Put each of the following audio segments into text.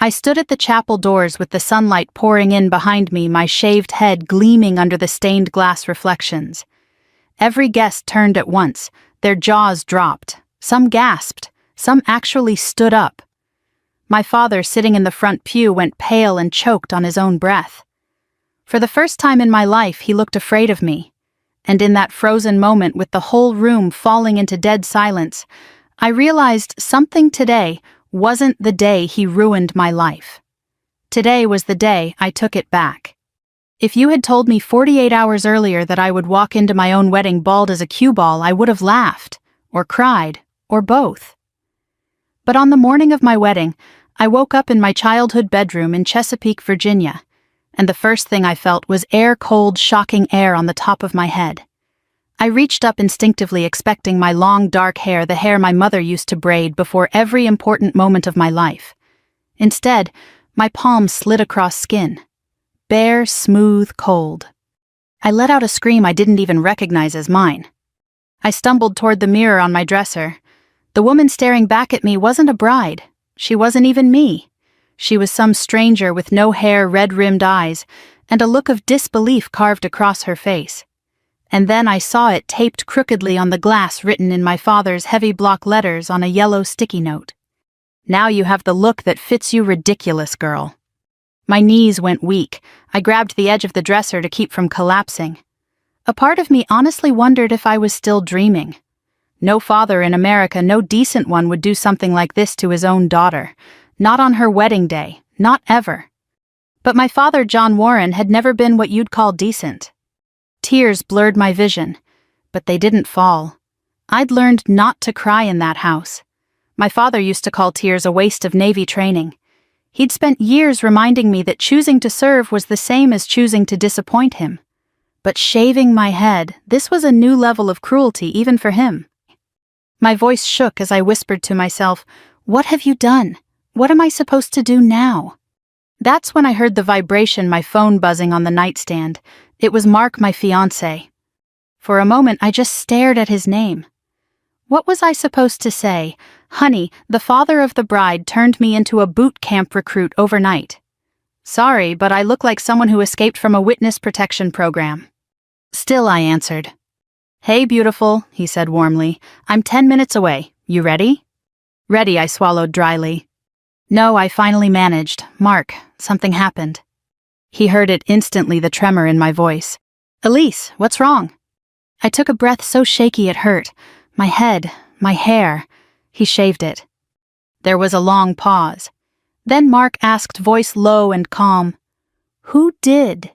I stood at the chapel doors with the sunlight pouring in behind me, my shaved head gleaming under the stained glass reflections. Every guest turned at once, their jaws dropped. Some gasped, some actually stood up. My father, sitting in the front pew, went pale and choked on his own breath. For the first time in my life, he looked afraid of me. And in that frozen moment, with the whole room falling into dead silence, I realized something today wasn't the day he ruined my life. Today was the day I took it back. If you had told me 48 hours earlier that I would walk into my own wedding bald as a cue ball, I would have laughed, or cried, or both. But on the morning of my wedding, I woke up in my childhood bedroom in Chesapeake, Virginia, and the first thing I felt was cold, shocking air on the top of my head. I reached up instinctively, expecting my long, dark hair, the hair my mother used to braid before every important moment of my life. Instead, my palms slid across skin. Bare, smooth, cold. I let out a scream I didn't even recognize as mine. I stumbled toward the mirror on my dresser. The woman staring back at me wasn't a bride. She wasn't even me. She was some stranger with no hair, red-rimmed eyes, and a look of disbelief carved across her face. And then I saw it taped crookedly on the glass, written in my father's heavy block letters on a yellow sticky note. "Now you have the look that fits you, ridiculous girl." My knees went weak. I grabbed the edge of the dresser to keep from collapsing. A part of me honestly wondered if I was still dreaming. No father in America, no decent one, would do something like this to his own daughter. Not on her wedding day, not ever. But my father, John Warren, had never been what you'd call decent. Tears blurred my vision, but they didn't fall. I'd learned not to cry in that house. My father used to call tears a waste of Navy training. He'd spent years reminding me that choosing to serve was the same as choosing to disappoint him. But shaving my head, this was a new level of cruelty even for him. My voice shook as I whispered to myself, "What have you done? What am I supposed to do now?" That's when I heard the vibration, my phone buzzing on the nightstand. It was Mark, my fiancé. For a moment, I just stared at his name. What was I supposed to say? "Honey, the father of the bride turned me into a boot camp recruit overnight. Sorry, but I look like someone who escaped from a witness protection program." Still, I answered. "Hey, beautiful," he said warmly. "I'm 10 minutes away. You ready?" "Ready," I swallowed dryly. "No, I finally managed. Mark, something happened." He heard it instantly, the tremor in my voice. "Elise, what's wrong?" I took a breath so shaky it hurt. My head, my hair. He shaved it. There was a long pause. Then Mark asked, voice low and calm, "Who did?"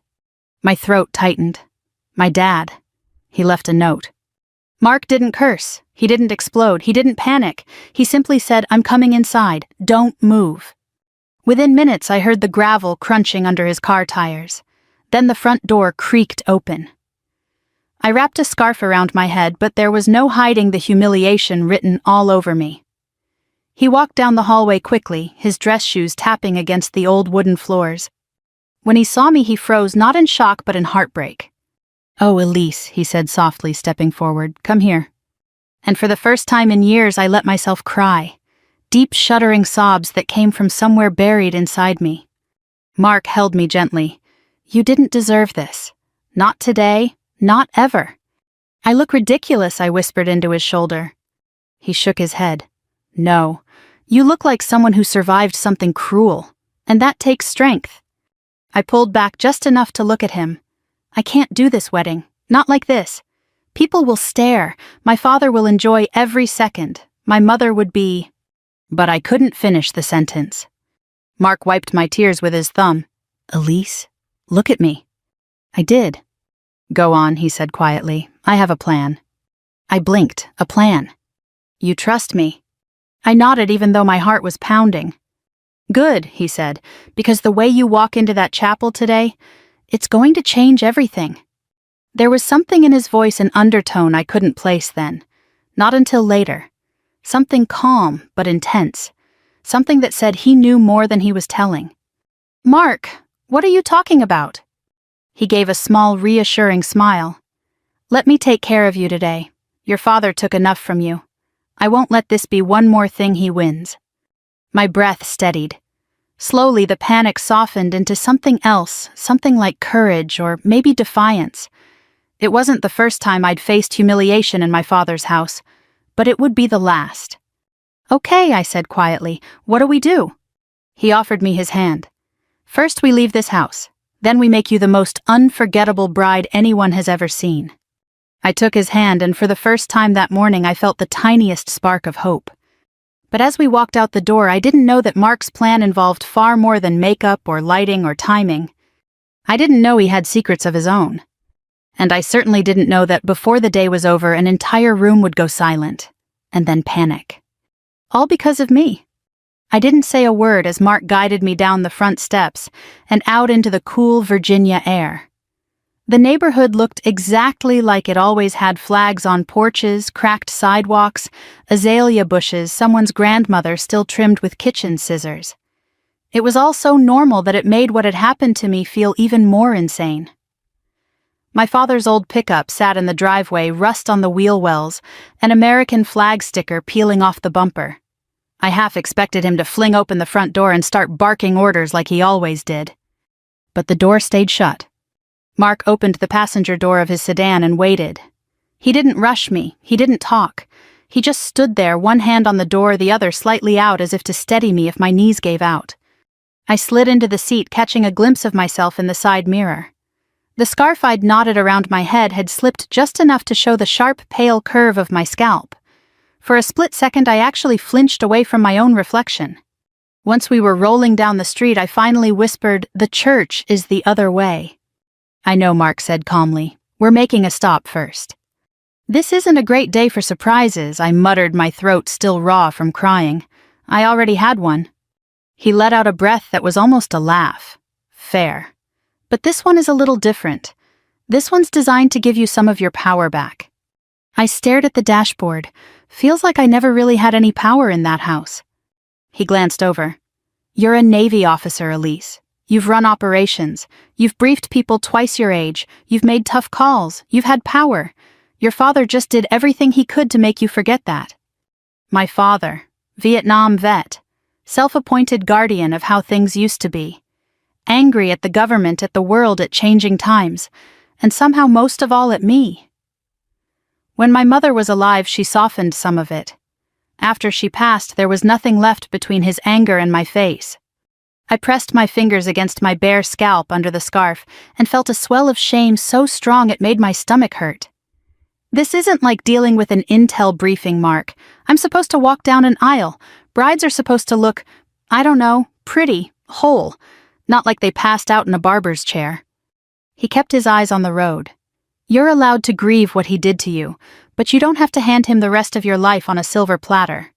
My throat tightened. "My dad. He left a note." Mark didn't curse. He didn't explode. He didn't panic. He simply said, "I'm coming inside. Don't move." Within minutes, I heard the gravel crunching under his car tires. Then the front door creaked open. I wrapped a scarf around my head, but there was no hiding the humiliation written all over me. He walked down the hallway quickly, his dress shoes tapping against the old wooden floors. When he saw me, he froze, not in shock but in heartbreak. "Oh, Elise," he said softly, stepping forward, "come here." And for the first time in years, I let myself cry. Deep, shuddering sobs that came from somewhere buried inside me. Mark held me gently. "You didn't deserve this. Not today, not ever." "I look ridiculous," I whispered into his shoulder. He shook his head. "No, you look like someone who survived something cruel, and that takes strength." I pulled back just enough to look at him. "I can't do this wedding, not like this. People will stare, my father will enjoy every second, my mother would be..." But I couldn't finish the sentence. Mark wiped my tears with his thumb. "Elise, look at me." I did. "Go on," he said quietly. "I have a plan." I blinked. A plan. "You trust me?" I nodded even though my heart was pounding. "Good," he said, "because the way you walk into that chapel today, it's going to change everything." There was something in his voice, an undertone I couldn't place then. Not until later. Something calm but intense. Something that said he knew more than he was telling. "Mark, what are you talking about?" He gave a small, reassuring smile. "Let me take care of you today. Your father took enough from you. I won't let this be one more thing he wins." My breath steadied. Slowly, the panic softened into something else, something like courage or maybe defiance. It wasn't the first time I'd faced humiliation in my father's house, but it would be the last. "Okay," I said quietly, "what do we do?" He offered me his hand. "First we leave this house. Then we make you the most unforgettable bride anyone has ever seen." I took his hand, and for the first time that morning I felt the tiniest spark of hope. But as we walked out the door, I didn't know that Mark's plan involved far more than makeup or lighting or timing. I didn't know he had secrets of his own. And I certainly didn't know that before the day was over, an entire room would go silent, and then panic. All because of me. I didn't say a word as Mark guided me down the front steps and out into the cool Virginia air. The neighborhood looked exactly like it always had: flags on porches, cracked sidewalks, azalea bushes, someone's grandmother still trimmed with kitchen scissors. It was all so normal that it made what had happened to me feel even more insane. My father's old pickup sat in the driveway, rust on the wheel wells, an American flag sticker peeling off the bumper. I half expected him to fling open the front door and start barking orders like he always did. But the door stayed shut. Mark opened the passenger door of his sedan and waited. He didn't rush me, he didn't talk. He just stood there, one hand on the door, the other slightly out as if to steady me if my knees gave out. I slid into the seat, catching a glimpse of myself in the side mirror. The scarf I'd knotted around my head had slipped just enough to show the sharp, pale curve of my scalp. For a split second, I actually flinched away from my own reflection. Once we were rolling down the street, I finally whispered, "The church is the other way." "I know," Mark said calmly. "We're making a stop first." "This isn't a great day for surprises," I muttered, my throat still raw from crying. I already had one. He let out a breath that was almost a laugh. "Fair. But this one is a little different. This one's designed to give you some of your power back." I stared at the dashboard. Feels like I never really had any power in that house. He glanced over. "You're a Navy officer, Elise. You've run operations. You've briefed people twice your age. You've made tough calls. You've had power. Your father just did everything he could to make you forget that." My father, Vietnam vet, self-appointed guardian of how things used to be. Angry at the government, at the world, at changing times, and somehow most of all at me. When my mother was alive, she softened some of it. After she passed, there was nothing left between his anger and my face. I pressed my fingers against my bare scalp under the scarf and felt a swell of shame so strong it made my stomach hurt. "This isn't like dealing with an intel briefing, Mark. I'm supposed to walk down an aisle. Brides are supposed to look, I don't know, pretty, whole. Not like they passed out in a barber's chair." He kept his eyes on the road. "You're allowed to grieve what he did to you, but you don't have to hand him the rest of your life on a silver platter."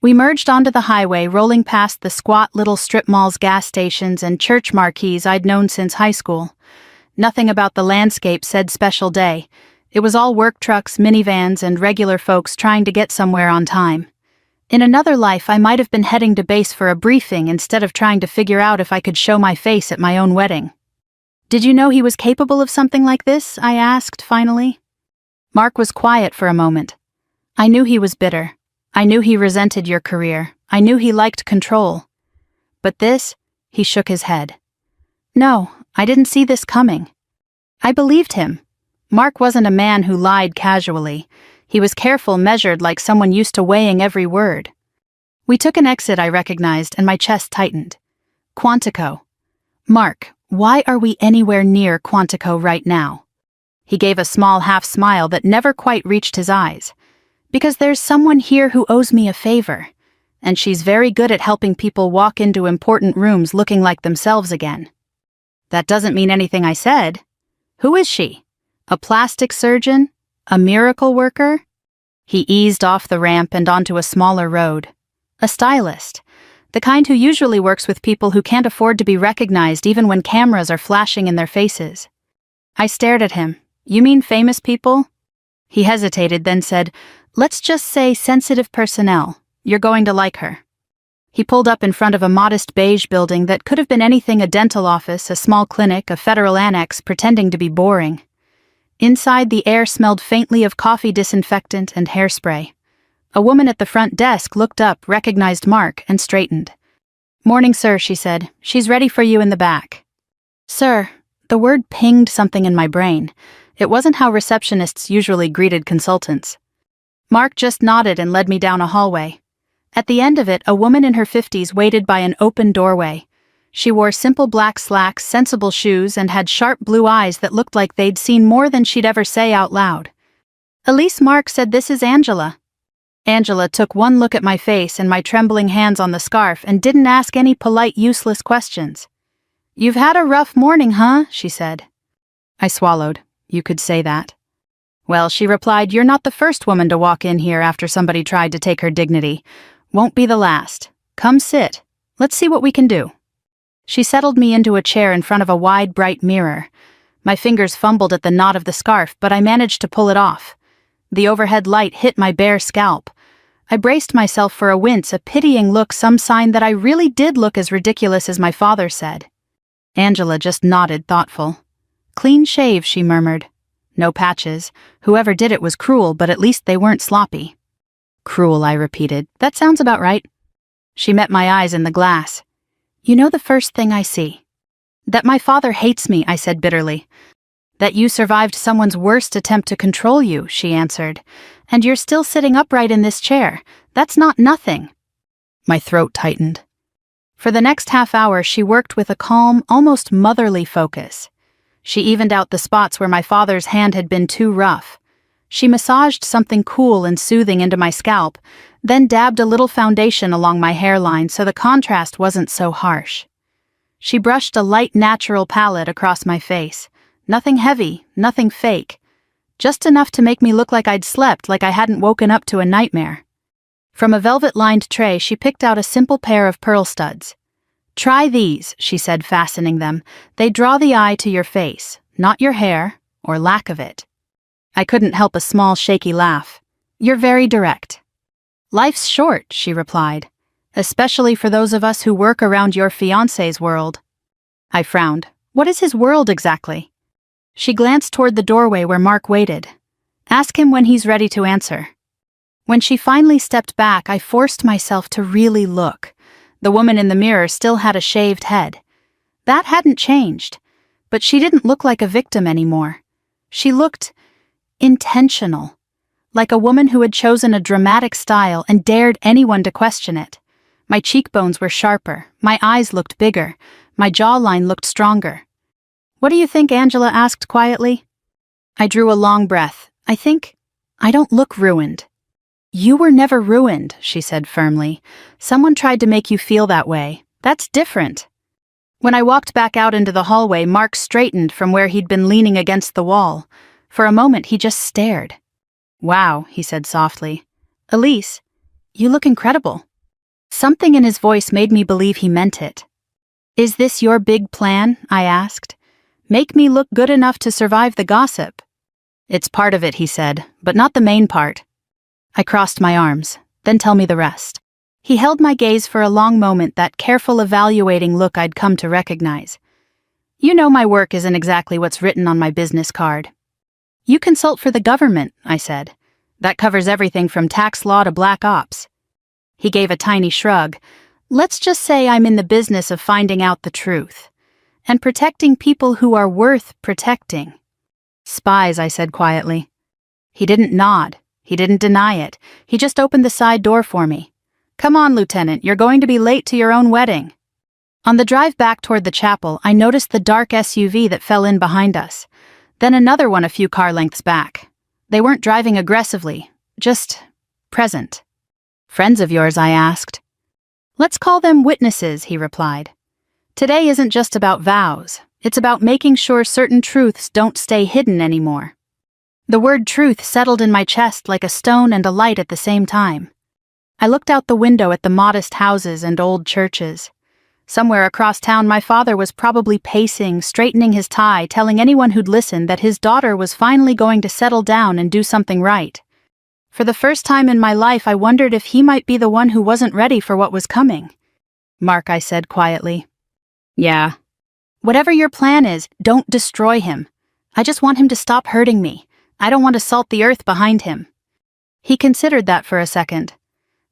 We merged onto the highway, rolling past the squat little strip malls, gas stations, and church marquees I'd known since high school. Nothing about the landscape said special day. It was all work trucks, minivans, and regular folks trying to get somewhere on time. In another life, I might have been heading to base for a briefing instead of trying to figure out if I could show my face at my own wedding. "Did you know he was capable of something like this?" I asked, finally. Mark was quiet for a moment. "I knew he was bitter. I knew he resented your career. I knew he liked control. But this," he shook his head. "No, I didn't see this coming." I believed him. Mark wasn't a man who lied casually. He was careful, measured, like someone used to weighing every word. We took an exit I recognized, and my chest tightened. Quantico. "Mark, why are we anywhere near Quantico right now?" He gave a small half smile that never quite reached his eyes. "Because there's someone here who owes me a favor, and she's very good at helping people walk into important rooms looking like themselves again." "That doesn't mean anything I said. Who is she? A plastic surgeon? A miracle worker?" He eased off the ramp and onto a smaller road. "A stylist. The kind who usually works with people who can't afford to be recognized even when cameras are flashing in their faces." I stared at him. "You mean famous people?" He hesitated, then said, "Let's just say sensitive personnel. You're going to like her." He pulled up in front of a modest beige building that could have been anything: a dental office, a small clinic, a federal annex, pretending to be boring. Inside, the air smelled faintly of coffee disinfectant and hairspray. A woman at the front desk looked up, recognized Mark, and straightened. "Morning, sir," she said. "She's ready for you in the back." Sir, the word pinged something in my brain. It wasn't how receptionists usually greeted consultants. Mark just nodded and led me down a hallway. At the end of it, a woman in her 50s waited by an open doorway. She wore simple black slacks, sensible shoes, and had sharp blue eyes that looked like they'd seen more than she'd ever say out loud. "Elise," Mark said, "this is Angela." Angela took one look at my face and my trembling hands on the scarf and didn't ask any polite, useless questions. "You've had a rough morning, huh?" she said. I swallowed. You could say that. "Well," she replied, "you're not the first woman to walk in here after somebody tried to take her dignity. Won't be the last. Come sit. Let's see what we can do." She settled me into a chair in front of a wide, bright mirror. My fingers fumbled at the knot of the scarf, but I managed to pull it off. The overhead light hit my bare scalp. I braced myself for a wince, a pitying look, some sign that I really did look as ridiculous as my father said. Angela just nodded, thoughtful. "Clean shave," she murmured. "No patches. Whoever did it was cruel, but at least they weren't sloppy." "Cruel," I repeated. "That sounds about right." She met my eyes in the glass. "You know the first thing I see?" "That my father hates me," I said bitterly. "That you survived someone's worst attempt to control you," she answered. "And you're still sitting upright in this chair. That's not nothing." My throat tightened. For the next half hour, she worked with a calm, almost motherly focus. She evened out the spots where my father's hand had been too rough. She massaged something cool and soothing into my scalp, then dabbed a little foundation along my hairline so the contrast wasn't so harsh. She brushed a light, natural palette across my face. Nothing heavy, nothing fake. Just enough to make me look like I'd slept, like I hadn't woken up to a nightmare. From a velvet-lined tray, she picked out a simple pair of pearl studs. "Try these," she said, fastening them. "They draw the eye to your face, not your hair, or lack of it." I couldn't help a small, shaky laugh. "You're very direct." "Life's short," she replied, "especially for those of us who work around your fiancé's world." I frowned. "What is his world exactly?" She glanced toward the doorway where Mark waited. "Ask him when he's ready to answer." When she finally stepped back, I forced myself to really look. The woman in the mirror still had a shaved head. That hadn't changed, but she didn't look like a victim anymore. She looked intentional, like a woman who had chosen a dramatic style and dared anyone to question it. My cheekbones were sharper, my eyes looked bigger, my jawline looked stronger. "What do you think?" Angela asked quietly. I drew a long breath. I don't look ruined." "You were never ruined," she said firmly. "Someone tried to make you feel that way. That's different." When I walked back out into the hallway, Mark straightened from where he'd been leaning against the wall. For a moment, he just stared. "Wow," he said softly. "Elise, you look incredible." Something in his voice made me believe he meant it. "Is this your big plan?" I asked. "Make me look good enough to survive the gossip?" "It's part of it," he said, "but not the main part." I crossed my arms. "Then tell me the rest." He held my gaze for a long moment, that careful, evaluating look I'd come to recognize. "You know my work isn't exactly what's written on my business card." "You consult for the government," I said. "That covers everything from tax law to black ops." He gave a tiny shrug. "Let's just say I'm in the business of finding out the truth. And protecting people who are worth protecting." "Spies," I said quietly. He didn't nod. He didn't deny it. He just opened the side door for me. "Come on, Lieutenant, you're going to be late to your own wedding." On the drive back toward the chapel, I noticed the dark SUV that fell in behind us. Then another one a few car lengths back. They weren't driving aggressively, just present. "Friends of yours?" I asked. "Let's call them witnesses," he replied. "Today isn't just about vows. It's about making sure certain truths don't stay hidden anymore." The word truth settled in my chest like a stone and a light at the same time. I looked out the window at the modest houses and old churches. Somewhere across town, my father was probably pacing, straightening his tie, telling anyone who'd listen that his daughter was finally going to settle down and do something right. For the first time in my life, I wondered if he might be the one who wasn't ready for what was coming. "Mark," I said quietly. "Yeah." "Whatever your plan is, don't destroy him. I just want him to stop hurting me. I don't want to salt the earth behind him." He considered that for a second.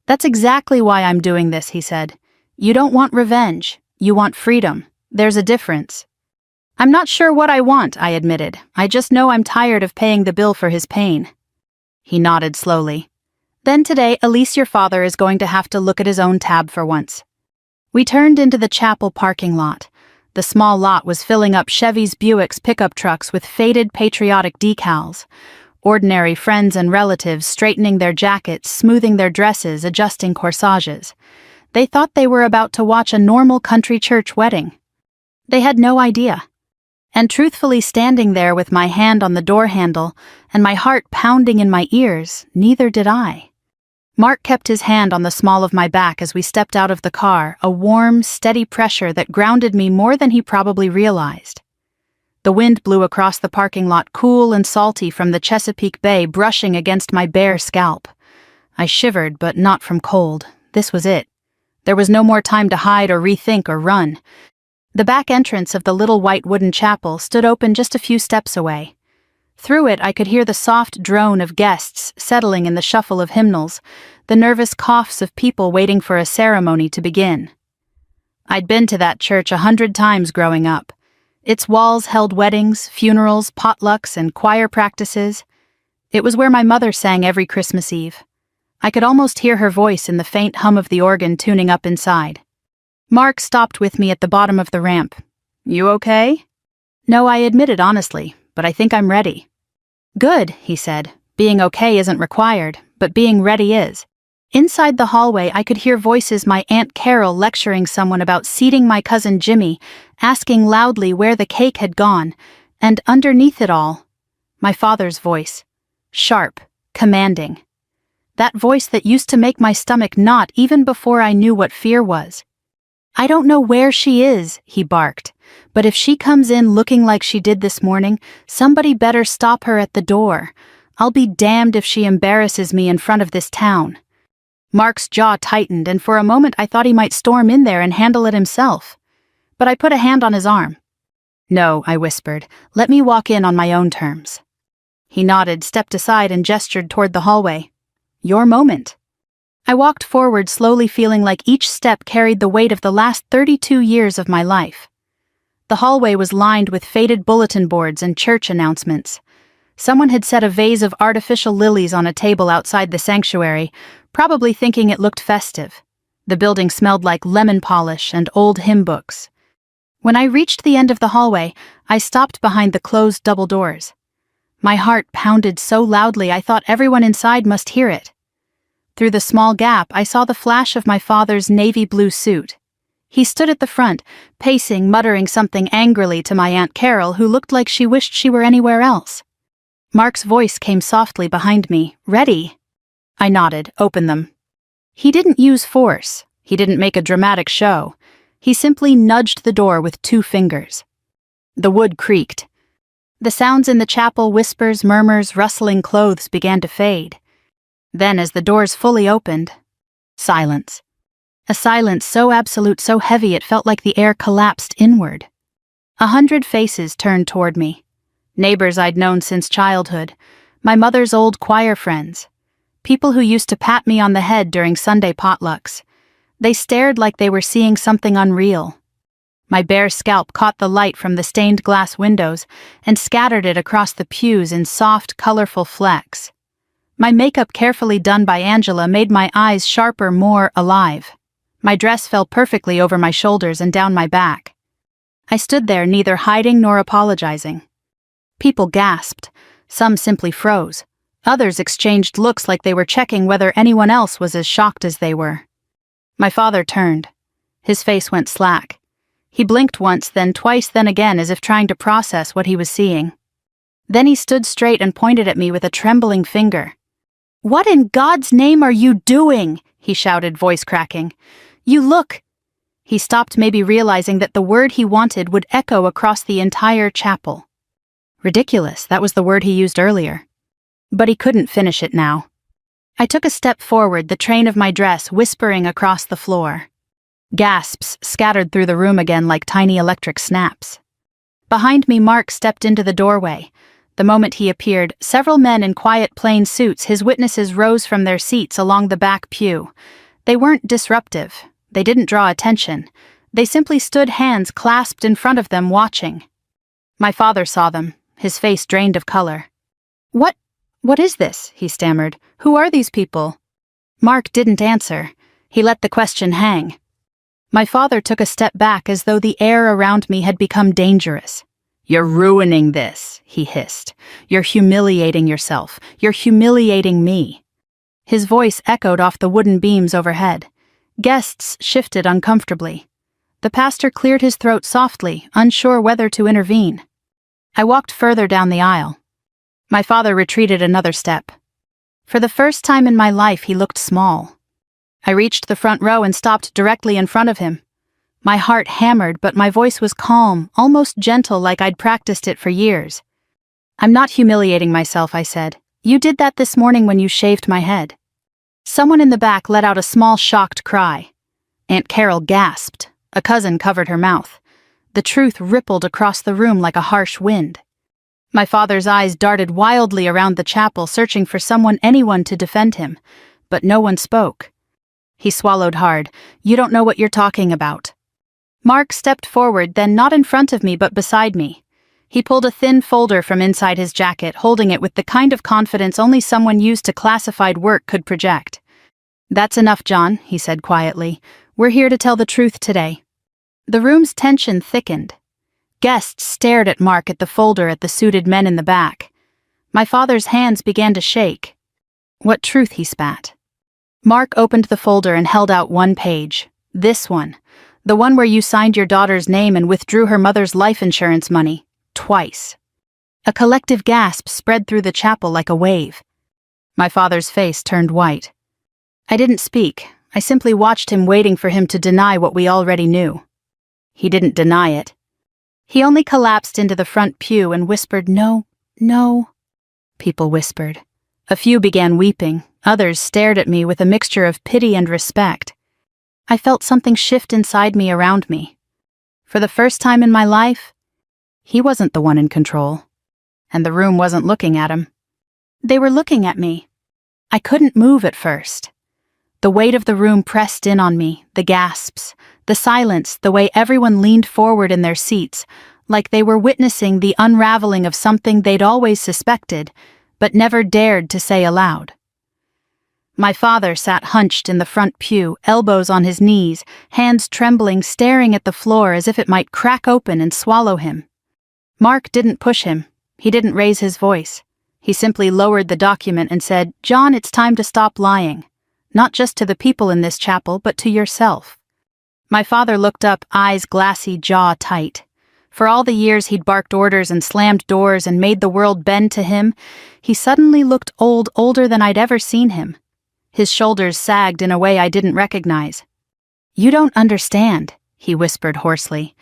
"That's exactly why I'm doing this," he said. You don't want revenge. You want freedom. There's a difference. I'm not sure what I want, I admitted. I just know I'm tired of paying the bill for his pain. He nodded slowly. Then today, at least your father is going to have to look at his own tab for once. We turned into the chapel parking lot. The small lot was filling up Chevy's Buick's pickup trucks with faded patriotic decals. Ordinary friends and relatives straightening their jackets, smoothing their dresses, adjusting corsages. They thought they were about to watch a normal country church wedding. They had no idea. And truthfully, standing there with my hand on the door handle and my heart pounding in my ears, neither did I. Mark kept his hand on the small of my back as we stepped out of the car, a warm, steady pressure that grounded me more than he probably realized. The wind blew across the parking lot, cool and salty from the Chesapeake Bay, brushing against my bare scalp. I shivered, but not from cold. This was it. There was no more time to hide or rethink or run. The back entrance of the little white wooden chapel stood open just a few steps away. Through it I could hear the soft drone of guests settling in the shuffle of hymnals, the nervous coughs of people waiting for a ceremony to begin. I'd been to that church 100 times growing up. Its walls held weddings, funerals, potlucks, and choir practices. It was where my mother sang every Christmas Eve. I could almost hear her voice in the faint hum of the organ tuning up inside. Mark stopped with me at the bottom of the ramp. You okay? No, I admitted honestly, but I think I'm ready. Good, he said. Being okay isn't required, but being ready is. Inside the hallway, I could hear voices: my Aunt Carol lecturing someone about seating my cousin Jimmy, asking loudly where the cake had gone, and underneath it all, my father's voice. Sharp, commanding. That voice that used to make my stomach knot even before I knew what fear was. I don't know where she is, he barked, but if she comes in looking like she did this morning, somebody better stop her at the door. I'll be damned if she embarrasses me in front of this town. Mark's jaw tightened, and for a moment I thought he might storm in there and handle it himself. But I put a hand on his arm. No, I whispered, let me walk in on my own terms. He nodded, stepped aside, and gestured toward the hallway. Your moment. I walked forward, slowly, feeling like each step carried the weight of the last 32 years of my life. The hallway was lined with faded bulletin boards and church announcements. Someone had set a vase of artificial lilies on a table outside the sanctuary, probably thinking it looked festive. The building smelled like lemon polish and old hymn books. When I reached the end of the hallway, I stopped behind the closed double doors. My heart pounded so loudly I thought everyone inside must hear it. Through the small gap, I saw the flash of my father's navy blue suit. He stood at the front, pacing, muttering something angrily to my Aunt Carol, who looked like she wished she were anywhere else. Mark's voice came softly behind me. Ready? I nodded. Open them. He didn't use force. He didn't make a dramatic show. He simply nudged the door with 2 fingers. The wood creaked. The sounds in the chapel, whispers, murmurs, rustling clothes, began to fade. Then, as the doors fully opened, silence. A silence so absolute, so heavy it felt like the air collapsed inward. 100 faces turned toward me. Neighbors I'd known since childhood, my mother's old choir friends, people who used to pat me on the head during Sunday potlucks. They stared like they were seeing something unreal. My bare scalp caught the light from the stained glass windows and scattered it across the pews in soft, colorful flecks. My makeup, carefully done by Angela, made my eyes sharper, more alive. My dress fell perfectly over my shoulders and down my back. I stood there, neither hiding nor apologizing. People gasped. Some simply froze. Others exchanged looks like they were checking whether anyone else was as shocked as they were. My father turned. His face went slack. He blinked once, then twice, then again, as if trying to process what he was seeing. Then he stood straight and pointed at me with a trembling finger. "What in God's name are you doing?" he shouted, voice cracking. "You look—" He stopped, maybe realizing that the word he wanted would echo across the entire chapel. Ridiculous, that was the word he used earlier. But he couldn't finish it now. I took a step forward, the train of my dress whispering across the floor. Gasps scattered through the room again like tiny electric snaps. Behind me, Mark stepped into the doorway. The moment he appeared, several men in quiet plain suits, his witnesses, rose from their seats along the back pew. They weren't disruptive. They didn't draw attention. They simply stood hands clasped in front of them, watching. My father saw them, his face drained of color. What is this?" he stammered. "Who are these people?" Mark didn't answer. He let the question hang. My father took a step back as though the air around me had become dangerous. "You're ruining this," he hissed. "You're humiliating yourself. You're humiliating me." His voice echoed off the wooden beams overhead. Guests shifted uncomfortably. The pastor cleared his throat softly, unsure whether to intervene. I walked further down the aisle. My father retreated another step. For the first time in my life, he looked small. I reached the front row and stopped directly in front of him. My heart hammered, but my voice was calm, almost gentle, like I'd practiced it for years. "I'm not humiliating myself," I said. "You did that this morning when you shaved my head." Someone in the back let out a small, shocked cry. Aunt Carol gasped. A cousin covered her mouth. The truth rippled across the room like a harsh wind. My father's eyes darted wildly around the chapel, searching for anyone to defend him, but no one spoke. He swallowed hard. "You don't know what you're talking about." Mark stepped forward, then not in front of me but beside me. He pulled a thin folder from inside his jacket, holding it with the kind of confidence only someone used to classified work could project. "That's enough, John," he said quietly. "We're here to tell the truth today." The room's tension thickened. Guests stared at Mark, at the folder, at the suited men in the back. My father's hands began to shake. "What truth?" he spat. Mark opened the folder and held out one page. "This one. The one where you signed your daughter's name and withdrew her mother's life insurance money. Twice." A collective gasp spread through the chapel like a wave. My father's face turned white. I didn't speak. I simply watched him, waiting for him to deny what we already knew. He didn't deny it. He only collapsed into the front pew and whispered, "No, no." People whispered. A few began weeping. Others stared at me with a mixture of pity and respect. I felt something shift inside me, around me. For the first time in my life, he wasn't the one in control. And the room wasn't looking at him. They were looking at me. I couldn't move at first. The weight of the room pressed in on me, the gasps, the silence, the way everyone leaned forward in their seats, like they were witnessing the unraveling of something they'd always suspected, but never dared to say aloud. My father sat hunched in the front pew, elbows on his knees, hands trembling, staring at the floor as if it might crack open and swallow him. Mark didn't push him. He didn't raise his voice. He simply lowered the document and said, "John, it's time to stop lying. Not just to the people in this chapel, but to yourself." My father looked up, eyes glassy, jaw tight. For all the years he'd barked orders and slammed doors and made the world bend to him, he suddenly looked older than I'd ever seen him. His shoulders sagged in a way I didn't recognize. "You don't understand," he whispered hoarsely.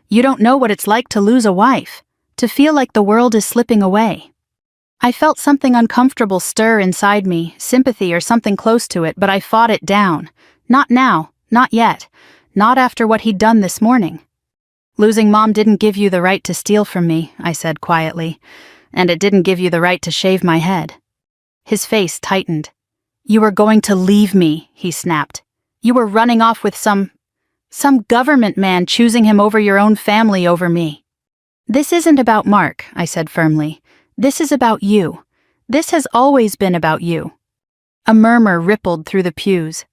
"You don't know what it's like to lose a wife, to feel like the world is slipping away." I felt something uncomfortable stir inside me, sympathy or something close to it, but I fought it down. Not now, not yet, not after what he'd done this morning. "Losing Mom didn't give you the right to steal from me," I said quietly, "and it didn't give you the right to shave my head." His face tightened. "You were going to leave me," he snapped. "You were running off with some government man, choosing him over your own family, over me." "This isn't about Mark," I said firmly. "This is about you. This has always been about you." A murmur rippled through the pews.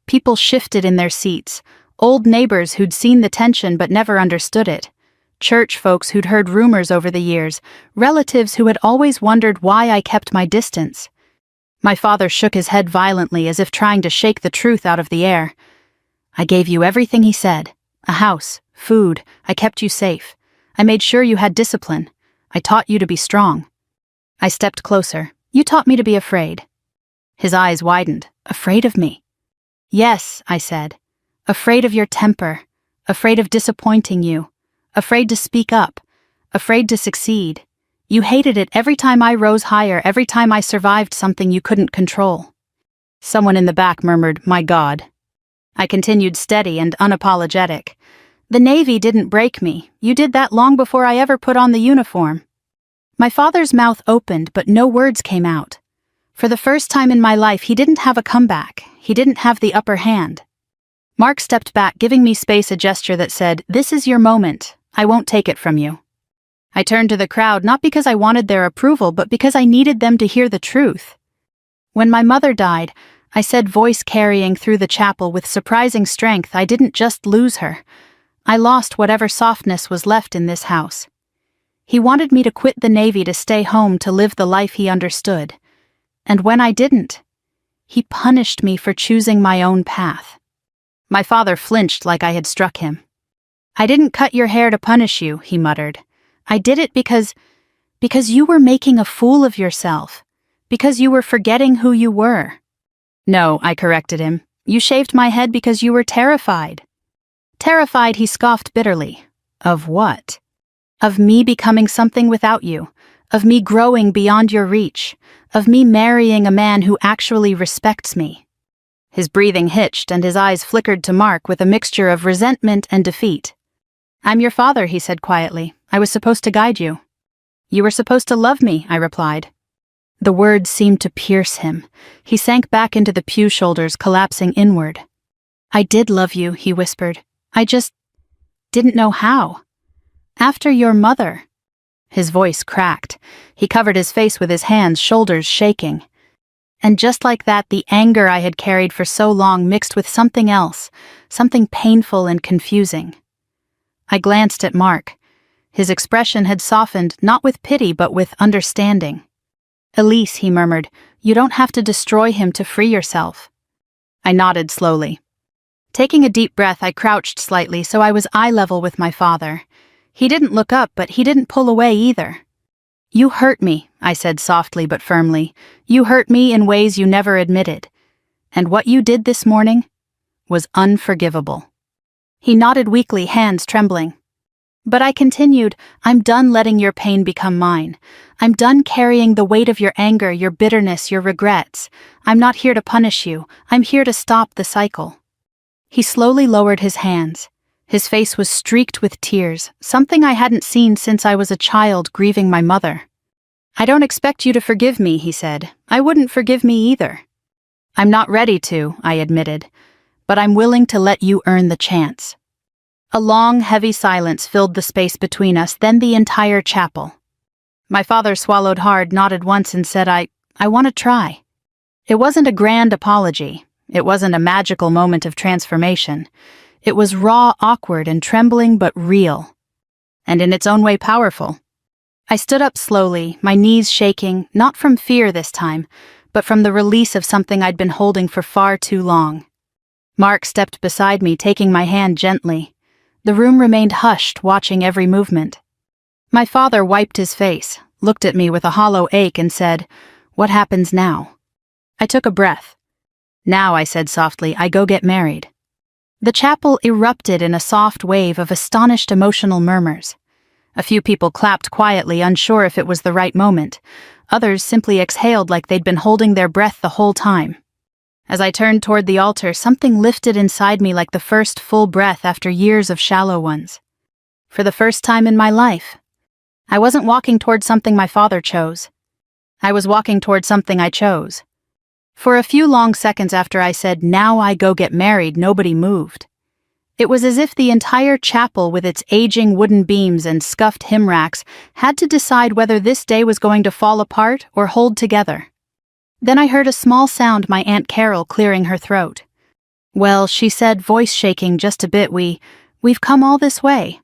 People shifted in their seats. Old neighbors who'd seen the tension but never understood it. Church folks who'd heard rumors over the years. Relatives who had always wondered why I kept my distance. My father shook his head violently, as if trying to shake the truth out of the air. "I gave you everything," he said. "A house, food. I kept you safe. I made sure you had discipline. I taught you to be strong." I stepped closer. "You taught me to be afraid." His eyes widened. "Afraid of me?" "Yes," I said. "Afraid of your temper. Afraid of disappointing you. Afraid to speak up. Afraid to succeed. You hated it every time I rose higher, every time I survived something you couldn't control." Someone in the back murmured, "My God." I continued steady and unapologetic. "The Navy didn't break me. You did that long before I ever put on the uniform." My father's mouth opened, but no words came out. For the first time in my life, he didn't have a comeback. He didn't have the upper hand. Mark stepped back, giving me space, a gesture that said, "This is your moment. I won't take it from you." I turned to the crowd, not because I wanted their approval, but because I needed them to hear the truth. When my mother died, I said, voice carrying through the chapel with surprising strength, I didn't just lose her. I lost whatever softness was left in this house. He wanted me to quit the Navy to stay home to live the life he understood. And when I didn't, he punished me for choosing my own path. My father flinched like I had struck him. "I didn't cut your hair to punish you," he muttered. "I did it because you were making a fool of yourself. Because you were forgetting who you were." "No," I corrected him. "You shaved my head because you were terrified." Terrified, he scoffed bitterly. "Of what?" "Of me becoming something without you. Of me growing beyond your reach. Of me marrying a man who actually respects me." His breathing hitched and his eyes flickered to Mark with a mixture of resentment and defeat. "I'm your father," he said quietly. "I was supposed to guide you." "You were supposed to love me," I replied. The words seemed to pierce him. He sank back into the pew shoulders, collapsing inward. "I did love you," he whispered. "I just didn't know how. After your mother." His voice cracked. He covered his face with his hands, shoulders shaking. And just like that, the anger I had carried for so long mixed with something else, something painful and confusing. I glanced at Mark. His expression had softened, not with pity but with understanding. "Elise," he murmured, "you don't have to destroy him to free yourself." I nodded slowly. Taking a deep breath, I crouched slightly so I was eye level with my father. He didn't look up, but he didn't pull away either. "You hurt me," I said softly but firmly. "You hurt me in ways you never admitted. And what you did this morning was unforgivable." He nodded weakly, hands trembling. But I continued, "I'm done letting your pain become mine. I'm done carrying the weight of your anger, your bitterness, your regrets. I'm not here to punish you. I'm here to stop the cycle." He slowly lowered his hands. His face was streaked with tears, something I hadn't seen since I was a child grieving my mother. "I don't expect you to forgive me," he said. "I wouldn't forgive me either." "I'm not ready to," I admitted, "but I'm willing to let you earn the chance." A long, heavy silence filled the space between us, then the entire chapel. My father swallowed hard, nodded once, and said, I want to try." It wasn't a grand apology. It wasn't a magical moment of transformation. It was raw, awkward, and trembling, but real. And in its own way powerful. I stood up slowly, my knees shaking, not from fear this time, but from the release of something I'd been holding for far too long. Mark stepped beside me, taking my hand gently. The room remained hushed, watching every movement. My father wiped his face, looked at me with a hollow ache, and said, "What happens now?" I took a breath. "Now," I said softly, "I go get married." The chapel erupted in a soft wave of astonished emotional murmurs. A few people clapped quietly, unsure if it was the right moment. Others simply exhaled like they'd been holding their breath the whole time. As I turned toward the altar, something lifted inside me like the first full breath after years of shallow ones. For the first time in my life, I wasn't walking toward something my father chose. I was walking toward something I chose. For a few long seconds after I said, "Now I go get married," nobody moved. It was as if the entire chapel, with its aging wooden beams and scuffed hymn racks, had to decide whether this day was going to fall apart or hold together. Then I heard a small sound, my Aunt Carol clearing her throat. "Well," she said, voice shaking just a bit, we've come all this way.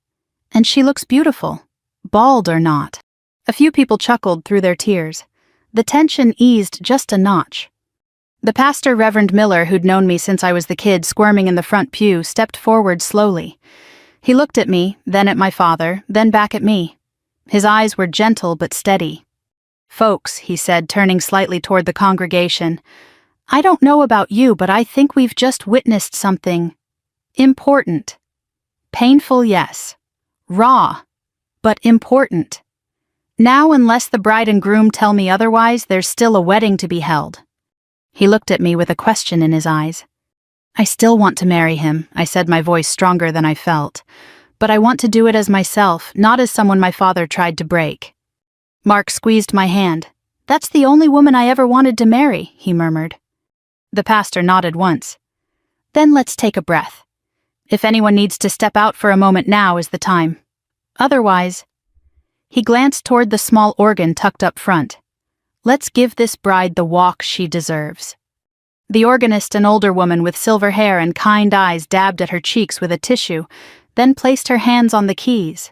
And she looks beautiful, bald or not." A few people chuckled through their tears. The tension eased just a notch. The pastor, Reverend Miller, who'd known me since I was the kid squirming in the front pew, stepped forward slowly. He looked at me, then at my father, then back at me. His eyes were gentle but steady. "Folks," he said, turning slightly toward the congregation, "I don't know about you, but I think we've just witnessed something important. Painful, yes. Raw, but important. Now, unless the bride and groom tell me otherwise, there's still a wedding to be held." He looked at me with a question in his eyes. "I still want to marry him," I said, my voice stronger than I felt. "But I want to do it as myself, not as someone my father tried to break." Mark squeezed my hand. "That's the only woman I ever wanted to marry," he murmured. The pastor nodded once. Then let's take a breath. If anyone needs to step out for a moment, now is the time. Otherwise, he glanced toward the small organ tucked up front. Let's give this bride the walk she deserves. The organist, an older woman with silver hair and kind eyes, dabbed at her cheeks with a tissue, then placed her hands on the keys.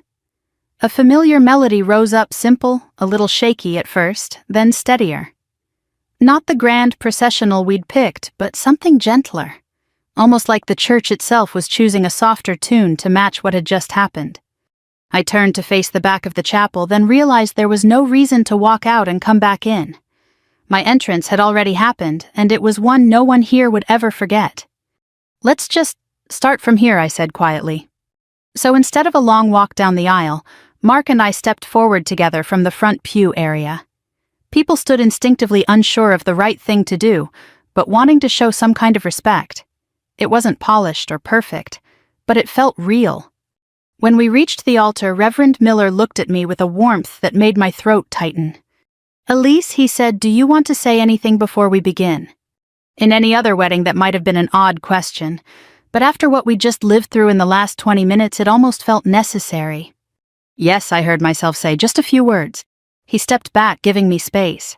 A familiar melody rose up, simple, a little shaky at first, then steadier. Not the grand processional we'd picked, but something gentler. Almost like the church itself was choosing a softer tune to match what had just happened. I turned to face the back of the chapel, then realized there was no reason to walk out and come back in. My entrance had already happened, and it was one no one here would ever forget. Let's just start from here, I said quietly. So instead of a long walk down the aisle, Mark and I stepped forward together from the front pew area. People stood instinctively unsure of the right thing to do, but wanting to show some kind of respect. It wasn't polished or perfect, but it felt real. When we reached the altar, Reverend Miller looked at me with a warmth that made my throat tighten. "Elise," he said, "do you want to say anything before we begin?" In any other wedding that might have been an odd question, but after what we'd just lived through in the last 20 minutes, it almost felt necessary. "Yes," I heard myself say, "just a few words." He stepped back, giving me space.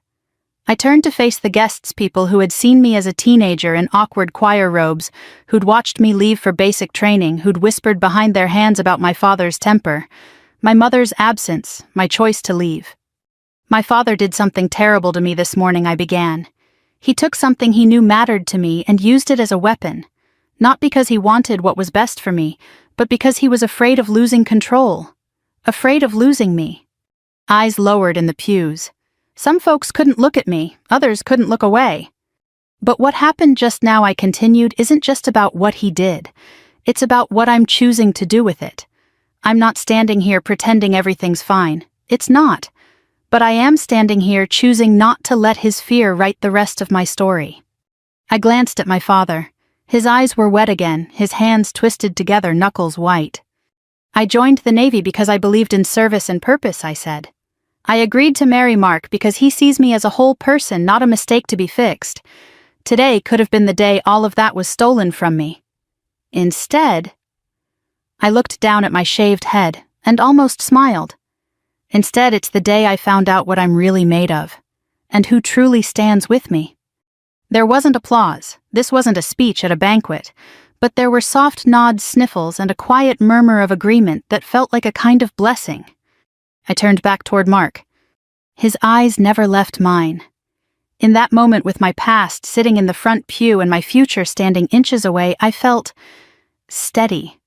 I turned to face the guests, people who had seen me as a teenager in awkward choir robes, who'd watched me leave for basic training, who'd whispered behind their hands about my father's temper, my mother's absence, my choice to leave. "My father did something terrible to me this morning," I began. "He took something he knew mattered to me and used it as a weapon, not because he wanted what was best for me, but because he was afraid of losing control, afraid of losing me." Eyes lowered in the pews. Some folks couldn't look at me, others couldn't look away. "But what happened just now," I continued, "isn't just about what he did. It's about what I'm choosing to do with it. I'm not standing here pretending everything's fine. It's not. But I am standing here choosing not to let his fear write the rest of my story." I glanced at my father. His eyes were wet again, his hands twisted together, knuckles white. "I joined the Navy because I believed in service and purpose," I said. "I agreed to marry Mark because he sees me as a whole person, not a mistake to be fixed. Today could have been the day all of that was stolen from me. Instead," I looked down at my shaved head and almost smiled. "Instead, it's the day I found out what I'm really made of, and who truly stands with me." There wasn't applause. This wasn't a speech at a banquet, but there were soft nods, sniffles, and a quiet murmur of agreement that felt like a kind of blessing. I turned back toward Mark. His eyes never left mine. In that moment, with my past sitting in the front pew and my future standing inches away, I felt steady.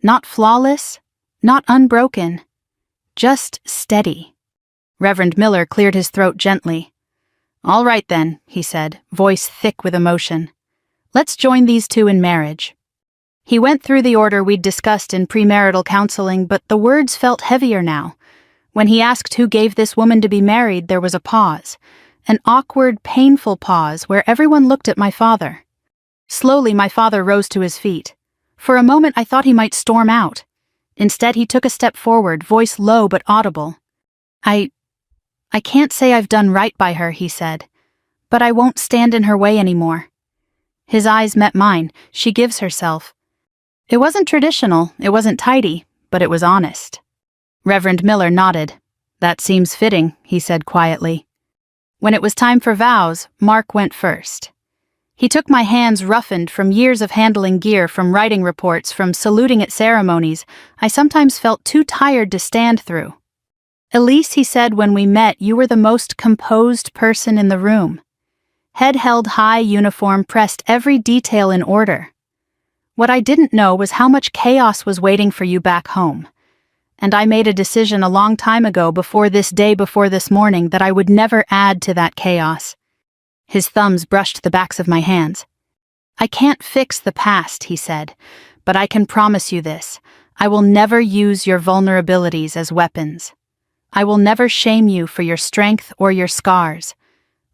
Not flawless, not unbroken, just steady. Reverend Miller cleared his throat gently. "All right then," he said, voice thick with emotion. "Let's join these two in marriage." He went through the order we'd discussed in premarital counseling, but the words felt heavier now. When he asked who gave this woman to be married, there was a pause. An awkward, painful pause where everyone looked at my father. Slowly, my father rose to his feet. For a moment, I thought he might storm out. Instead, he took a step forward, voice low but audible. I can't say I've done right by her," he said, "but I won't stand in her way anymore." His eyes met mine. "She gives herself." It wasn't traditional, it wasn't tidy, but it was honest. Reverend Miller nodded. "That seems fitting," he said quietly. When it was time for vows, Mark went first. He took my hands, roughened from years of handling gear, from writing reports, from saluting at ceremonies I sometimes felt too tired to stand through. "Elise," he said, "when we met, you were the most composed person in the room. Head held high, uniform, pressed every detail in order. What I didn't know was how much chaos was waiting for you back home. And I made a decision a long time ago, before this day, before this morning, that I would never add to that chaos." His thumbs brushed the backs of my hands. "I can't fix the past," he said, "but I can promise you this. I will never use your vulnerabilities as weapons. I will never shame you for your strength or your scars.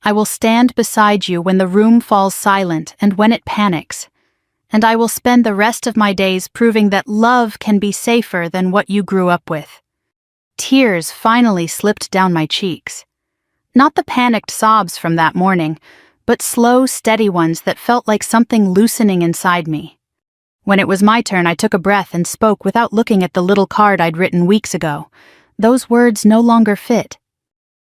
I will stand beside you when the room falls silent and when it panics. And I will spend the rest of my days proving that love can be safer than what you grew up with." Tears finally slipped down my cheeks. Not the panicked sobs from that morning, but slow, steady ones that felt like something loosening inside me. When it was my turn, I took a breath and spoke without looking at the little card I'd written weeks ago. Those words no longer fit.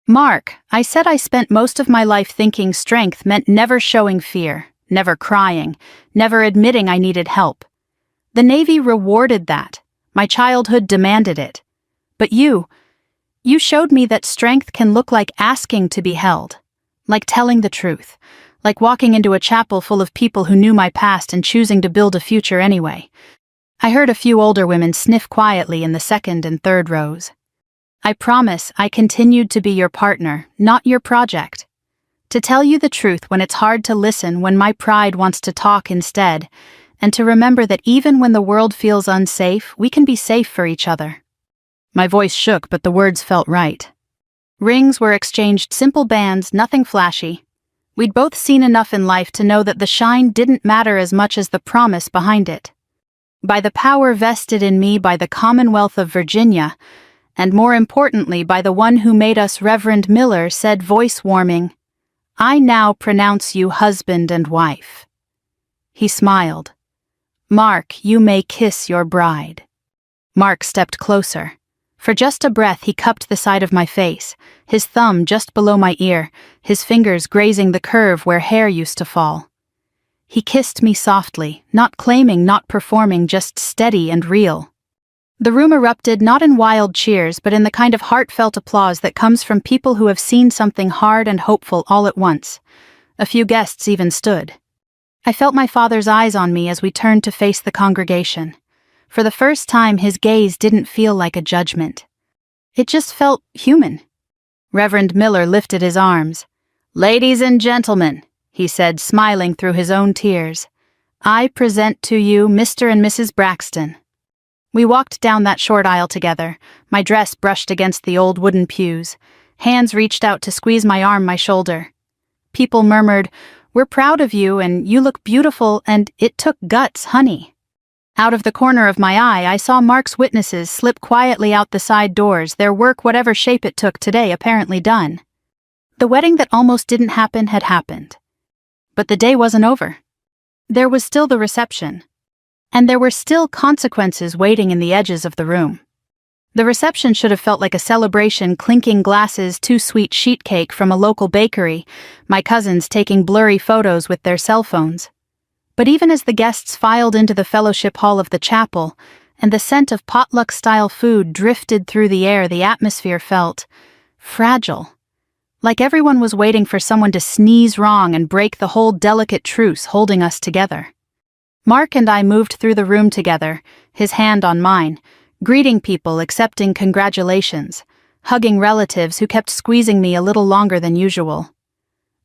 "Mark, I said I spent most of my life thinking strength meant never showing fear, never crying, never admitting I needed help. The Navy rewarded that. My childhood demanded it. But you showed me that strength can look like asking to be held, like telling the truth, like walking into a chapel full of people who knew my past and choosing to build a future anyway." I heard a few older women sniff quietly in the second and third rows. "I promise I continued to be your partner, not your project. To tell you the truth when it's hard to listen, when my pride wants to talk instead, and to remember that even when the world feels unsafe, we can be safe for each other." My voice shook, but the words felt right. Rings were exchanged, simple bands, nothing flashy. We'd both seen enough in life to know that the shine didn't matter as much as the promise behind it. By the power vested in me by the Commonwealth of Virginia, and more importantly by the one who made us, Reverend Miller said, voice warming, "I now pronounce you husband and wife." He smiled. "Mark, you may kiss your bride." Mark stepped closer. For just a breath he cupped the side of my face, his thumb just below my ear, his fingers grazing the curve where hair used to fall. He kissed me softly, not claiming, not performing, just steady and real. The room erupted not in wild cheers but in the kind of heartfelt applause that comes from people who have seen something hard and hopeful all at once. A few guests even stood. I felt my father's eyes on me as we turned to face the congregation. For the first time, his gaze didn't feel like a judgment. It just felt human. Reverend Miller lifted his arms. "Ladies and gentlemen," he said, smiling through his own tears, "I present to you Mr. and Mrs. Braxton." We walked down that short aisle together, my dress brushed against the old wooden pews. Hands reached out to squeeze my arm, my shoulder. People murmured, "We're proud of you, and you look beautiful, and it took guts, honey." Out of the corner of my eye, I saw Mark's witnesses slip quietly out the side doors, their work, whatever shape it took today, apparently done. The wedding that almost didn't happen had happened. But the day wasn't over. There was still the reception. And there were still consequences waiting in the edges of the room. The reception should have felt like a celebration, clinking glasses, too sweet sheet cake from a local bakery, my cousins taking blurry photos with their cell phones. But even as the guests filed into the fellowship hall of the chapel, and the scent of potluck-style food drifted through the air, the atmosphere felt fragile. Like everyone was waiting for someone to sneeze wrong and break the whole delicate truce holding us together. Mark and I moved through the room together, his hand on mine, greeting people, accepting congratulations, hugging relatives who kept squeezing me a little longer than usual.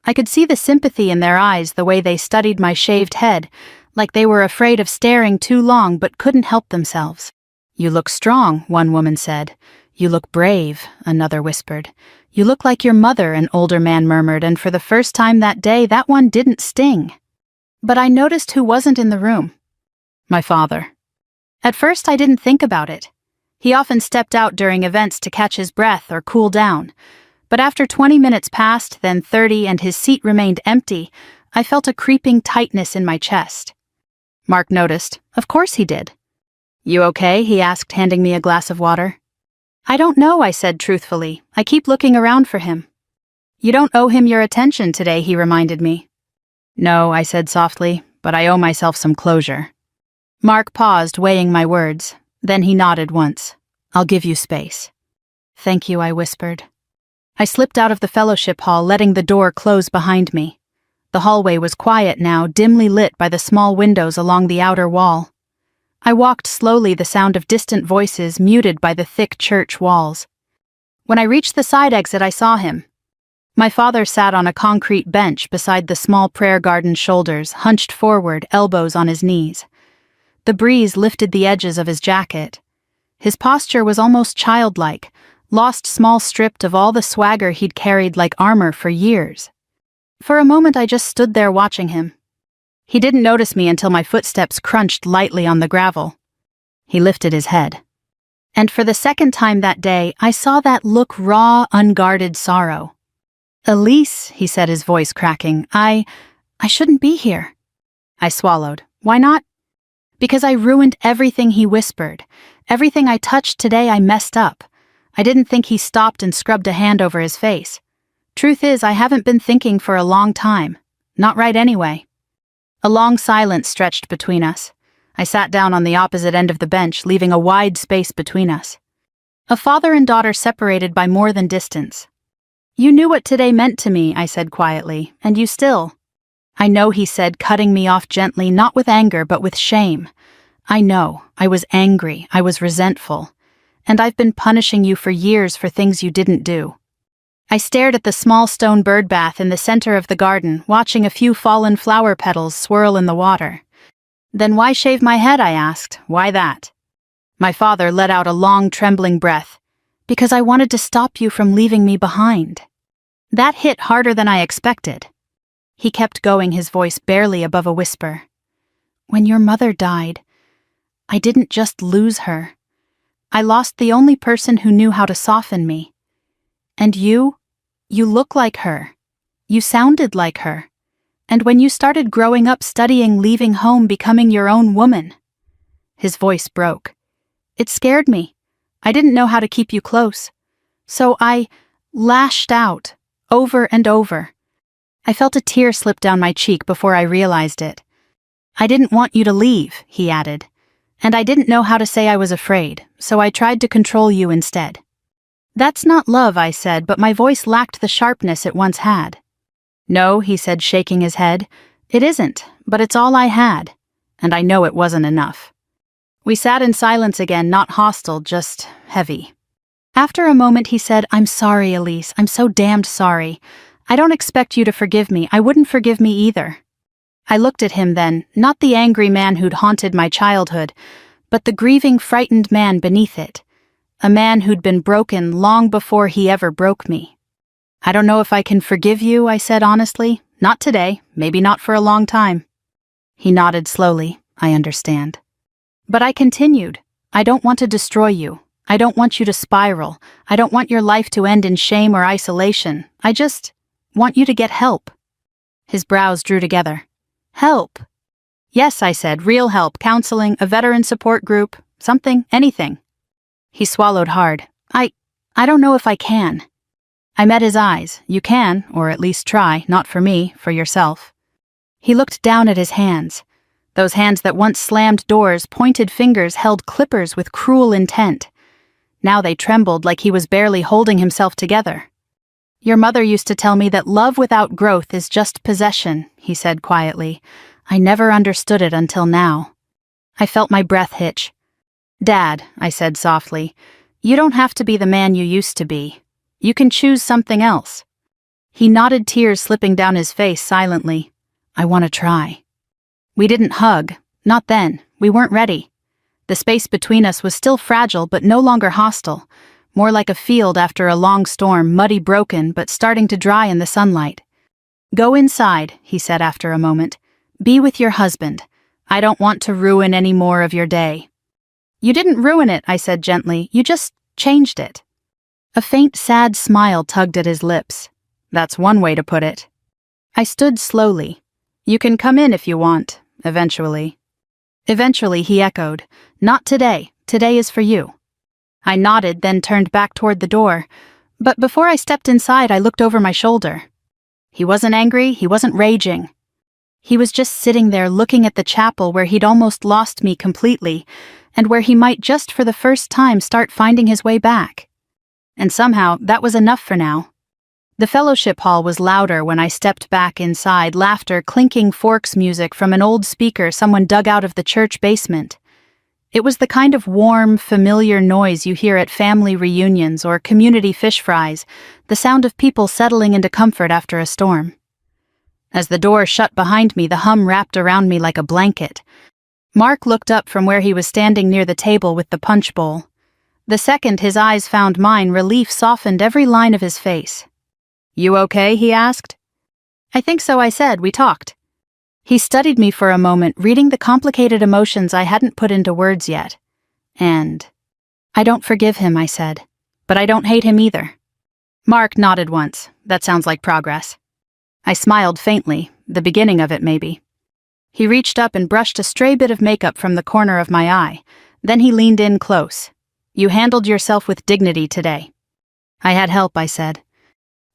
I could see the sympathy in their eyes, the way they studied my shaved head, like they were afraid of staring too long but couldn't help themselves. "You look strong," one woman said. "You look brave," another whispered. "You look like your mother," an older man murmured, and for the first time that day, that one didn't sting. But I noticed who wasn't in the room. My father. At first I didn't think about it. He often stepped out during events to catch his breath or cool down. But after 20 minutes passed, then 30, and his seat remained empty, I felt a creeping tightness in my chest. Mark noticed. Of course he did. "You okay?" he asked, handing me a glass of water. "I don't know," I said truthfully. "I keep looking around for him." "You don't owe him your attention today," he reminded me. "No," I said softly, "but I owe myself some closure." Mark paused, weighing my words. Then he nodded once. "I'll give you space." "Thank you," I whispered. I slipped out of the fellowship hall, letting the door close behind me. The hallway was quiet now, dimly lit by the small windows along the outer wall. I walked slowly, the sound of distant voices muted by the thick church walls. When I reached the side exit, I saw him. My father sat on a concrete bench beside the small prayer garden's shoulders, hunched forward, elbows on his knees. The breeze lifted the edges of his jacket. His posture was almost childlike, lost small stripped of all the swagger he'd carried like armor for years. For a moment I just stood there watching him. He didn't notice me until my footsteps crunched lightly on the gravel. He lifted his head. And for the second time that day, I saw that look, raw, unguarded sorrow. Elise, he said, his voice cracking, I shouldn't be here. I swallowed. Why not? Because I ruined everything he whispered. Everything I touched today I messed up. I didn't think he stopped and scrubbed a hand over his face. Truth is, I haven't been thinking for a long time. Not right anyway. A long silence stretched between us. I sat down on the opposite end of the bench, leaving a wide space between us. A father and daughter separated by more than distance. You knew what today meant to me, I said quietly, and you still. I know, he said, cutting me off gently, not with anger, but with shame. I know. I was angry. I was resentful. And I've been punishing you for years for things you didn't do. I stared at the small stone bird bath in the center of the garden, watching a few fallen flower petals swirl in the water. Then why shave my head, I asked. Why that? My father let out a long, trembling breath. Because I wanted to stop you from leaving me behind. That hit harder than I expected. He kept going, his voice barely above a whisper. When your mother died, I didn't just lose her. I lost the only person who knew how to soften me. And you look like her. You sounded like her. And when you started growing up, studying, leaving home, becoming your own woman. His voice broke. It scared me. I didn't know how to keep you close. So I lashed out, over and over. I felt a tear slip down my cheek before I realized it. I didn't want you to leave, he added. And I didn't know how to say I was afraid, so I tried to control you instead. That's not love, I said, but my voice lacked the sharpness it once had. No, he said, shaking his head. It isn't, but it's all I had. And I know it wasn't enough. We sat in silence again, not hostile, just heavy. After a moment he said, I'm sorry, Elise. I'm so damned sorry. I don't expect you to forgive me. I wouldn't forgive me either. I looked at him then, not the angry man who'd haunted my childhood, but the grieving, frightened man beneath it. A man who'd been broken long before he ever broke me. I don't know if I can forgive you, I said honestly. Not today, maybe not for a long time. He nodded slowly. I understand. But I continued. I don't want to destroy you. I don't want you to spiral. I don't want your life to end in shame or isolation. I just want you to get help. His brows drew together. Help? Yes, I said, real help, counseling, a veteran support group, something, anything. He swallowed hard. I don't know if I can. I met his eyes. You can, or at least try, not for me, for yourself. He looked down at his hands. Those hands that once slammed doors, pointed fingers held clippers with cruel intent. Now they trembled like he was barely holding himself together. Your mother used to tell me that love without growth is just possession, he said quietly. I never understood it until now. I felt my breath hitch. Dad, I said softly, you don't have to be the man you used to be. You can choose something else. He nodded, tears slipping down his face silently. I want to try. We didn't hug. Not then. We weren't ready. The space between us was still fragile but no longer hostile, more like a field after a long storm, muddy, broken, but starting to dry in the sunlight. Go inside, he said after a moment. Be with your husband. I don't want to ruin any more of your day. You didn't ruin it, I said gently. You just changed it. A faint, sad smile tugged at his lips. That's one way to put it. I stood slowly. You can come in if you want, eventually. Eventually, he echoed. Not today. Today is for you. I nodded, then turned back toward the door. But before I stepped inside, I looked over my shoulder. He wasn't angry. He wasn't raging. He was just sitting there looking at the chapel where he'd almost lost me completely, and where he might just for the first time start finding his way back. And somehow, that was enough for now. The fellowship hall was louder when I stepped back inside, laughter, clinking forks music from an old speaker someone dug out of the church basement. It was the kind of warm, familiar noise you hear at family reunions or community fish fries, the sound of people settling into comfort after a storm. As the door shut behind me, the hum wrapped around me like a blanket. Mark looked up from where he was standing near the table with the punch bowl. The second his eyes found mine, relief softened every line of his face. You okay? He asked. I think so, I said. We talked. He studied me for a moment, reading the complicated emotions I hadn't put into words yet. And I don't forgive him, I said. But I don't hate him either. Mark nodded once. That sounds like progress. I smiled faintly, the beginning of it maybe. He reached up and brushed a stray bit of makeup from the corner of my eye. Then he leaned in close. You handled yourself with dignity today. I had help, I said.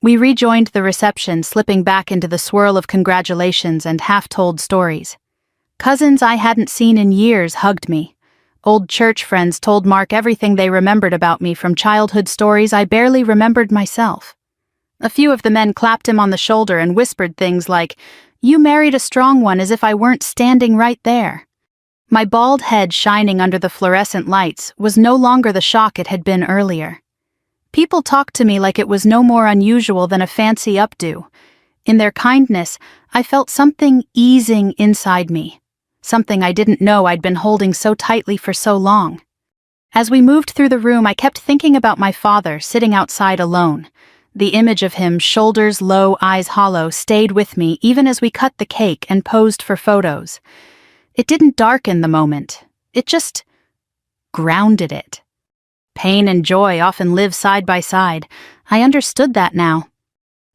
We rejoined the reception, slipping back into the swirl of congratulations and half-told stories. Cousins I hadn't seen in years hugged me. Old church friends told Mark everything they remembered about me, from childhood stories I barely remembered myself. A few of the men clapped him on the shoulder and whispered things like, "You married a strong one," as if I weren't standing right there. My bald head shining under the fluorescent lights was no longer the shock it had been earlier. People talked to me like it was no more unusual than a fancy updo. In their kindness, I felt something easing inside me. Something I didn't know I'd been holding so tightly for so long. As we moved through the room, I kept thinking about my father sitting outside alone. The image of him, shoulders low, eyes hollow, stayed with me even as we cut the cake and posed for photos. It didn't darken the moment. It just grounded it. Pain and joy often live side by side. I understood that now.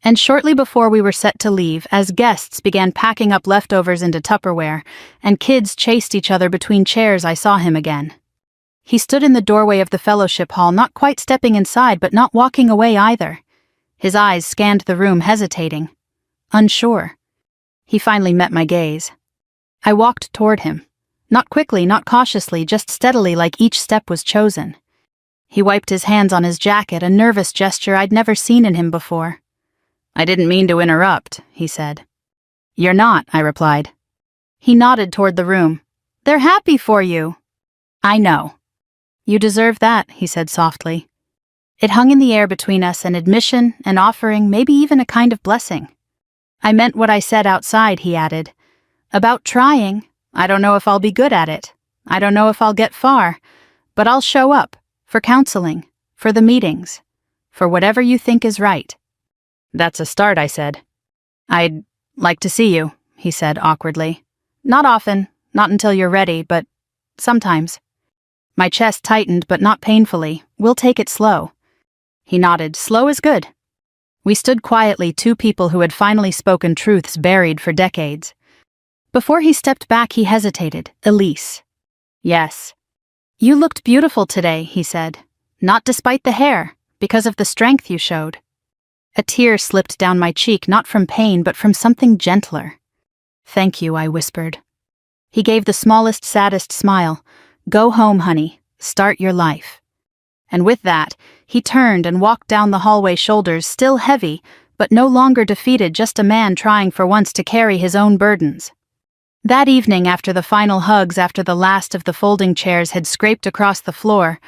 And shortly before we were set to leave, as guests began packing up leftovers into Tupperware, and kids chased each other between chairs, I saw him again. He stood in the doorway of the fellowship hall, not quite stepping inside, but not walking away either. His eyes scanned the room, hesitating, unsure. He finally met my gaze. I walked toward him. Not quickly, not cautiously, just steadily, like each step was chosen. He wiped his hands on his jacket, a nervous gesture I'd never seen in him before. "I didn't mean to interrupt," he said. "You're not," I replied. He nodded toward the room. "They're happy for you." "I know." "You deserve that," he said softly. It hung in the air between us, an admission, an offering, maybe even a kind of blessing. "I meant what I said outside," he added. "About trying. I don't know if I'll be good at it. I don't know if I'll get far. But I'll show up, for counseling, for the meetings, for whatever you think is right." "That's a start," I said. "I'd like to see you," he said awkwardly. "Not often, not until you're ready, but sometimes." My chest tightened, but not painfully. "We'll take it slow." He nodded. "Slow is good." We stood quietly, two people who had finally spoken truths buried for decades. Before he stepped back, he hesitated. "Elise." "Yes." "You looked beautiful today," he said. "Not despite the hair, because of the strength you showed." A tear slipped down my cheek, not from pain, but from something gentler. "Thank you," I whispered. He gave the smallest, saddest smile. "Go home, honey. Start your life." And with that, he turned and walked down the hallway, shoulders still heavy, but no longer defeated, just a man trying for once to carry his own burdens. That evening, after the final hugs, after the last of the folding chairs had scraped across the floor,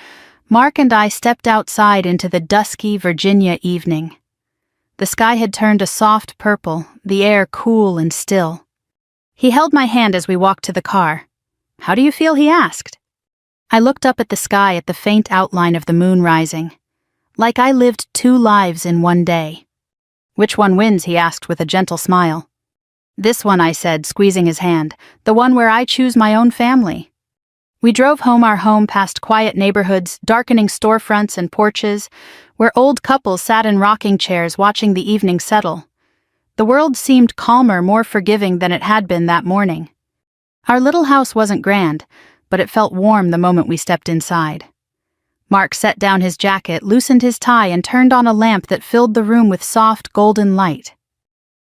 Mark and I stepped outside into the dusky Virginia evening. The sky had turned a soft purple, the air cool and still. He held my hand as we walked to the car. "How do you feel?" he asked. I looked up at the sky, at the faint outline of the moon rising. Like I lived 2 lives in one day. "Which one wins?" he asked with a gentle smile. "This one," I said, squeezing his hand. "The one where I choose my own family." We drove home, our home, past quiet neighborhoods, darkening storefronts and porches, where old couples sat in rocking chairs watching the evening settle. The world seemed calmer, more forgiving than it had been that morning. Our little house wasn't grand, but it felt warm the moment we stepped inside. Mark set down his jacket, loosened his tie, and turned on a lamp that filled the room with soft, golden light.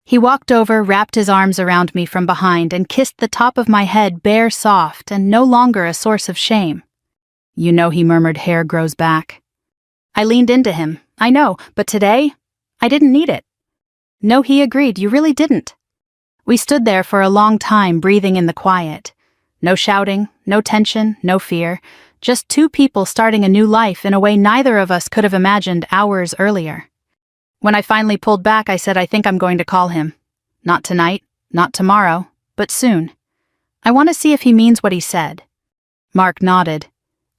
He walked over, wrapped his arms around me from behind, and kissed the top of my head, bare, soft, and no longer a source of shame. "You know," he murmured, "hair grows back." I leaned into him. "I know, but today, I didn't need it." "No," he agreed, "you really didn't." We stood there for a long time, breathing in the quiet. No shouting, no tension, no fear, just 2 people starting a new life in a way neither of us could have imagined hours earlier. When I finally pulled back, I said, "I think I'm going to call him. Not tonight, not tomorrow, but soon. I want to see if he means what he said." Mark nodded.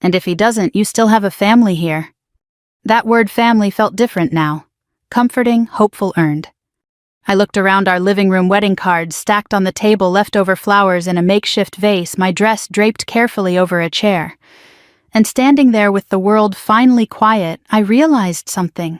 "And if he doesn't, you still have a family here." That word family felt different now. Comforting, hopeful, earned. I looked around our living room, wedding cards stacked on the table, leftover flowers in a makeshift vase, my dress draped carefully over a chair. And standing there with the world finally quiet, I realized something.